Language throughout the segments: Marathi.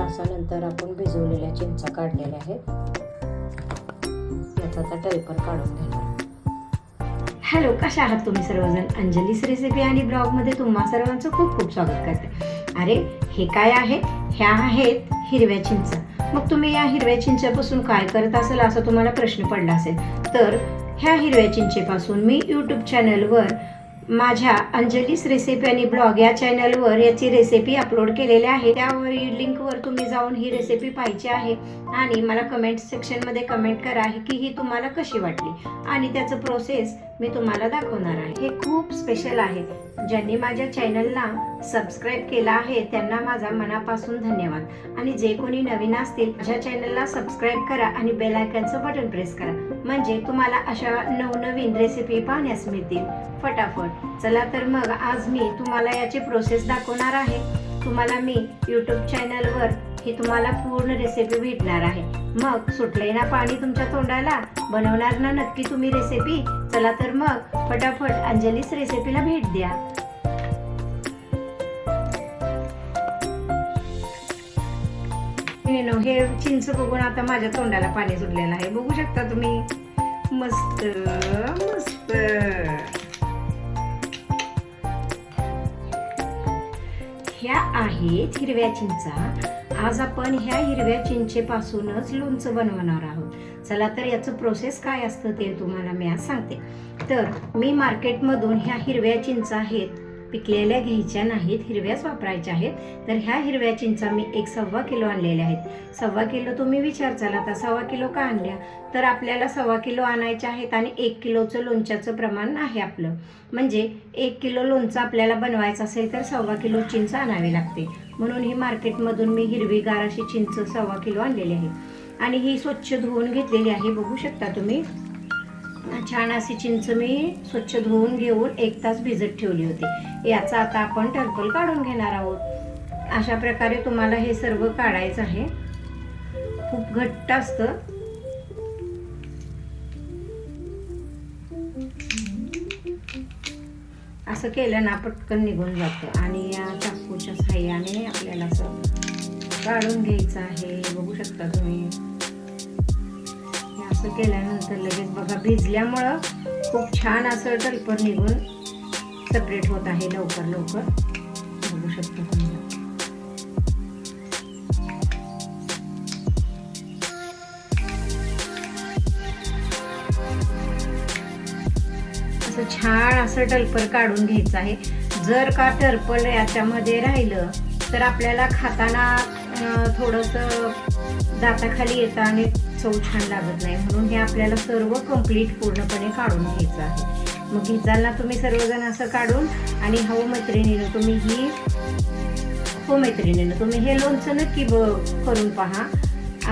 तासानंतर आपण भिजवलेल्या चिंचा काढलेल्या आहेत. याचा आता टलपर काढून घेणार. हॅलो, कशा आहात तुम्ही सर्वजण? अंजलीस रेसिपी आणि ब्लॉगमध्ये तुम्हा सर्वांचं खूप खूप स्वागत करते. अरे, हे काय आहे? ह्या आहेत हिरव्या चिंचा. मग तुम्ही या हिरव्या चिंचेपासून काय करत असेल असं तुम्हाला प्रश्न पडला असेल. तर ह्या हिरव्या चिंचेपासून मी यूट्यूब चॅनलवर माझ्या अंजलीस रेसिपी आणि ब्लॉग या चॅनलवर याची रेसिपी अपलोड केलेली आहे. त्यावरील लिंकवर तुम्ही जाऊन ही रेसिपी पाहायची आहे आणि मला कमेंट सेक्शनमध्ये कमेंट करा की ही तुम्हाला कशी वाटली आणि त्याचं प्रोसेस मी तुम्हाला दाखवणार आहे. हे खूप स्पेशल आहे. ज्यांनी माझ्या चॅनलला सबस्क्राईब केला आहे त्यांना माझा मनापासून धन्यवाद. आणि जे कोणी नवीन असतील माझ्या चॅनलला सबस्क्राईब करा आणि बेल आयकॉनचं बटन प्रेस करा, म्हणजे तुम्हाला अशा नवनवीन रेसिपी पाहण्यास मिळतील फटाफट. चला तर मग आज मी तुम्हाला याची प्रोसेस दाखवणार आहे. तुम्हाला मी यूट्यूब चॅनलवर ही तुम्हाला पूर्ण रेसिपी भेटणार आहे. मग सुटले ना पाणी तुमच्या तोंडाला? बनवणार ना नक्की तुम्ही रेसिपी? चला तर मग फटाफट अंजलीस रेसिपीला भेट द्या. हे चिंच बघून आता माझ्या तोंडाला पाणी सुटलेलं आहे. बघू शकता तुम्ही. मस्त मस्त. ह्या आहेत हिरव्या चिंचा. आज आपण ह्या हिरव्या चिंचेपासूनच लोणचं बनवणार आहोत. चला तर याचं प्रोसेस काय असतं ते तुम्हाला मी आज सांगते. तर मी मार्केटमधून ह्या हिरव्या चिंचा आहेत, पिकलेल्या घ्यायच्या नाहीत, हिरव्याच वापरायच्या आहेत. तर ह्या हिरव्या चिंचा मी 1.25 किलो आणलेल्या आहेत. 1.25 किलो तुम्ही विचारचाल आता 1.25 किलो का आणल्या? तर आपल्याला 1.25 किलो आणायच्या आहेत आणि 1 किलोचं लोणच्याचं प्रमाण आहे आपलं. म्हणजे 1 किलो लोणचं आपल्याला बनवायचं असेल तर 1.25 किलो चिंच आणावी लागते. म्हणून ही मार्केटमधून मी हिरवीगार अशी चिंच 1.25 किलो आणलेली आहे. आणि ही स्वच्छ धुवून घेतलेली आहे. बघू शकता तुम्ही. छान अशी चिंच मी स्वच्छ धुवून घेऊन 1 तास भिजत ठेवली होती. याचा आता आपण टरफल काढून घेणार आहोत. अशा प्रकारे तुम्हाला हे सर्व काढायचं आहे. खूप घट्ट असतं. असं केलं ना पटकन निघून जातं. आणि या चाकूच्या साह्याने आपल्याला असं काढून घ्यायचं आहे. बघू शकता तुम्ही. असं केल्यानंतर लगेच बघा भिजल्यामुळं खूप छान असं टलपर निघून सेपरेट होत आहे लवकर लवकर. बघू शकता तुम्ही. असं छान असं टलपर काढून घ्यायचं आहे. जर का टरपल याच्यामध्ये राहिलं तर आपल्याला खाताना थोडंसं दाताखाली येतं आणि चव छान लागत नाही. म्हणून हे आपल्याला सर्व कंप्लीट पूर्णपणे काढून घ्यायचं आहे. मग घेताल ना तुम्ही सर्वजण असं काढून. आणि मैत्रिणीनं तुम्ही हे लोणचं नक्की करून पहा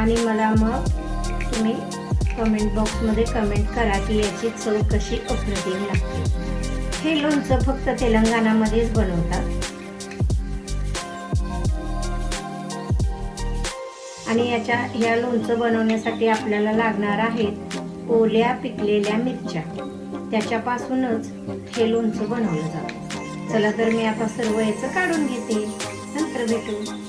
आणि मला मग तुम्ही कमेंट बॉक्समध्ये कमेंट करा की याची चव कशी अप्रतिम लागते. हे लोणचं फक्त तेलंगणामध्येच बनवतात. आणि ह्या लोणचं बनवण्यासाठी आपल्याला लागणार आहेत ओल्या पिकलेल्या मिरच्या. त्याच्यापासूनच हे लोणचं बनवलं जातं. चला तर मी आता सर्व याचं काढून घेते. नंतर भेटू.